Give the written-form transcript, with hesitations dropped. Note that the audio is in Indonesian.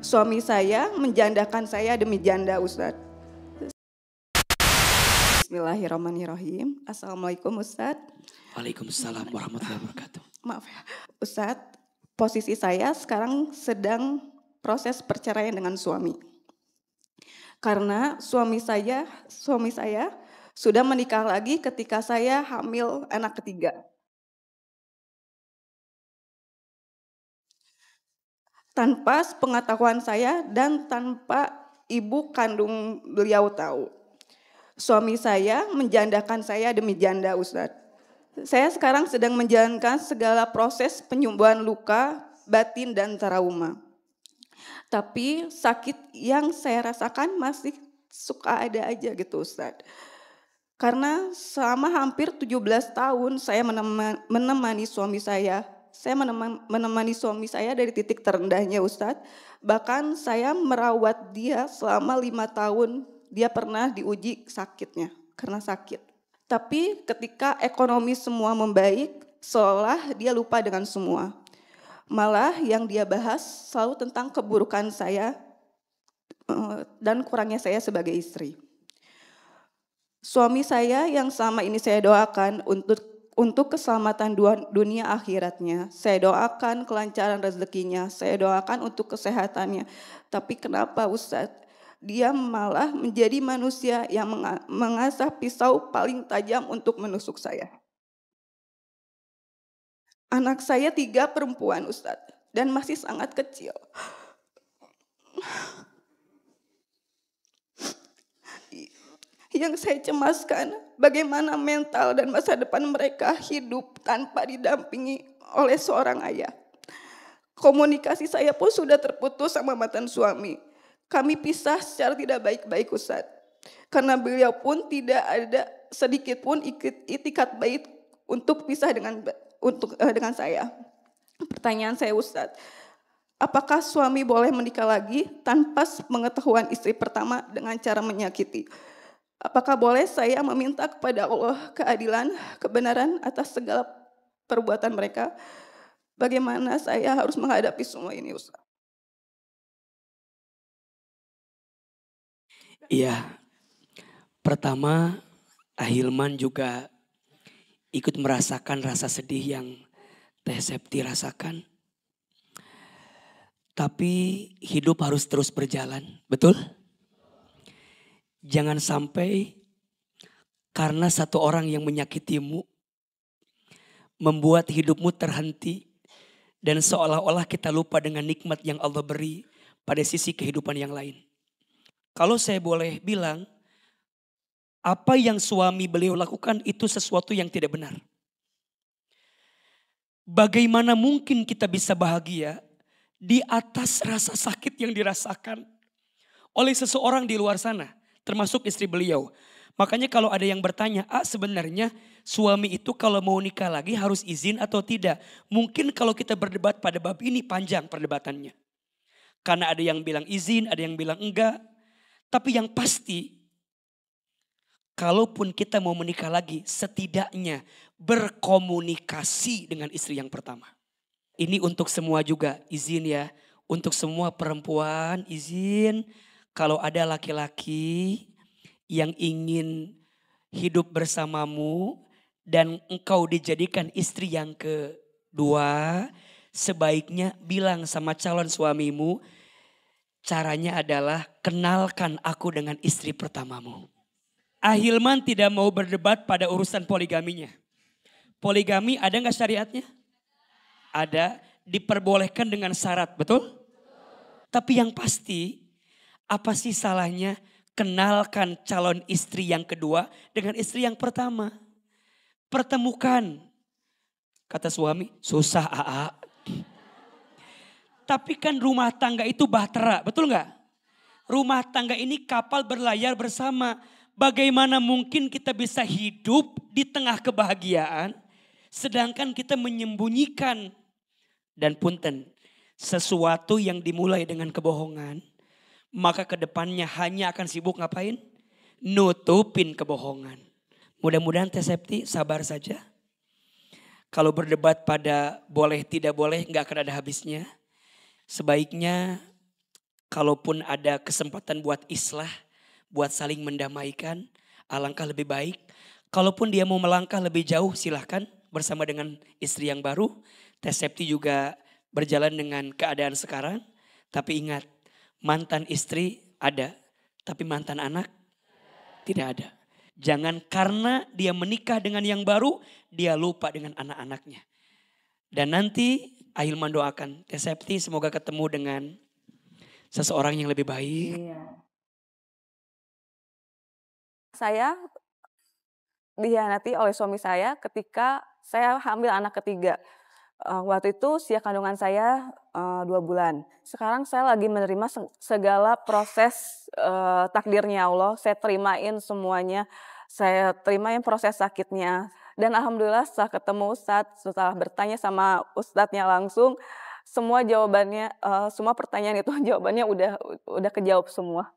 Suami saya menjandakan saya demi janda, Ustadz. Bismillahirrahmanirrahim. Assalamualaikum, Ustadz. Waalaikumsalam warahmatullahi wabarakatuh. Maaf ya, Ustadz. Posisi saya sekarang sedang proses perceraian dengan suami. Karena suami saya sudah menikah lagi ketika saya hamil anak ketiga. Tanpa pengetahuan saya dan tanpa ibu kandung beliau tahu. Suami saya menjandakan saya demi janda, Ustadz. Saya sekarang sedang menjalankan segala proses penyembuhan luka, batin, dan trauma. Tapi sakit yang saya rasakan masih suka ada aja gitu, Ustadz. Karena selama hampir 17 tahun saya menemani suami saya. Saya menemani suami saya dari titik terendahnya, Ustadz. Bahkan saya merawat dia selama 5 tahun. Dia pernah diuji sakitnya karena sakit. Tapi ketika ekonomi semua membaik, seolah dia lupa dengan semua. Malah yang dia bahas selalu tentang keburukan saya dan kurangnya saya sebagai istri. Suami saya yang selama ini saya doakan untuk keselamatan dunia akhiratnya. Saya doakan kelancaran rezekinya, saya doakan untuk kesehatannya. Tapi kenapa, Ustadz? Dia malah menjadi manusia yang mengasah pisau paling tajam untuk menusuk saya. Anak saya 3 perempuan, Ustadz, dan masih sangat kecil. Yang saya cemaskan bagaimana mental dan masa depan mereka hidup tanpa didampingi oleh seorang ayah. Komunikasi saya pun sudah terputus sama mantan suami. Kami pisah secara tidak baik-baik, Ustadz. Karena beliau pun tidak ada sedikit pun itikat baik untuk pisah dengan saya. Pertanyaan saya, Ustadz, apakah suami boleh menikah lagi tanpa pengetahuan istri pertama dengan cara menyakiti? Apakah boleh saya meminta kepada Allah keadilan, kebenaran atas segala perbuatan mereka? Bagaimana saya harus menghadapi semua ini, Ustaz? Iya, pertama Ahilman juga ikut merasakan rasa sedih yang Teh Septi rasakan. Tapi hidup harus terus berjalan, betul? Jangan sampai karena satu orang yang menyakitimu membuat hidupmu terhenti dan seolah-olah kita lupa dengan nikmat yang Allah beri pada sisi kehidupan yang lain. Kalau saya boleh bilang, apa yang suami beliau lakukan itu sesuatu yang tidak benar. Bagaimana mungkin kita bisa bahagia di atas rasa sakit yang dirasakan oleh seseorang di luar sana, termasuk istri beliau. Makanya kalau ada yang bertanya, sebenarnya suami itu kalau mau nikah lagi harus izin atau tidak? Mungkin kalau kita berdebat pada bab ini panjang perdebatannya. Karena ada yang bilang izin, ada yang bilang enggak. Tapi yang pasti, kalaupun kita mau menikah lagi, setidaknya berkomunikasi dengan istri yang pertama. Ini untuk semua juga, izin ya. Untuk semua perempuan, izin. Kalau ada laki-laki yang ingin hidup bersamamu dan engkau dijadikan istri yang kedua, sebaiknya bilang sama calon suamimu, caranya adalah kenalkan aku dengan istri pertamamu. Ahilman tidak mau berdebat pada urusan poligaminya. Poligami ada gak syariatnya? Ada, diperbolehkan dengan syarat, betul? Tapi yang pasti, apa sih salahnya kenalkan calon istri yang kedua dengan istri yang pertama? Pertemukan. Kata suami, susah AA. Tapi kan rumah tangga itu bahtera, betul gak? Rumah tangga ini kapal berlayar bersama. Bagaimana mungkin kita bisa hidup di tengah kebahagiaan, sedangkan kita menyembunyikan. Dan punten, sesuatu yang dimulai dengan kebohongan, maka kedepannya hanya akan sibuk ngapain? Nutupin kebohongan. Mudah-mudahan Teh Septi sabar saja. Kalau berdebat pada boleh tidak boleh gak akan ada habisnya. Sebaiknya kalaupun ada kesempatan buat islah, buat saling mendamaikan, alangkah lebih baik. Kalaupun dia mau melangkah lebih jauh silahkan bersama dengan istri yang baru. Teh Septi juga berjalan dengan keadaan sekarang. Tapi ingat, mantan istri ada, tapi mantan anak tidak ada. Jangan karena dia menikah dengan yang baru, dia lupa dengan anak-anaknya. Dan nanti Ahilman doakan Teh Septi semoga ketemu dengan seseorang yang lebih baik. Iya. Saya dihianati oleh suami saya ketika saya hamil anak ketiga. Waktu itu usia kandungan saya 2 bulan. Sekarang saya lagi menerima segala proses takdirnya Allah. Saya terimain semuanya. Saya terimain proses sakitnya. Dan alhamdulillah setelah ketemu Ustadz, setelah bertanya sama Ustadznya langsung, semua jawabannya, semua pertanyaan itu jawabannya udah kejawab semua.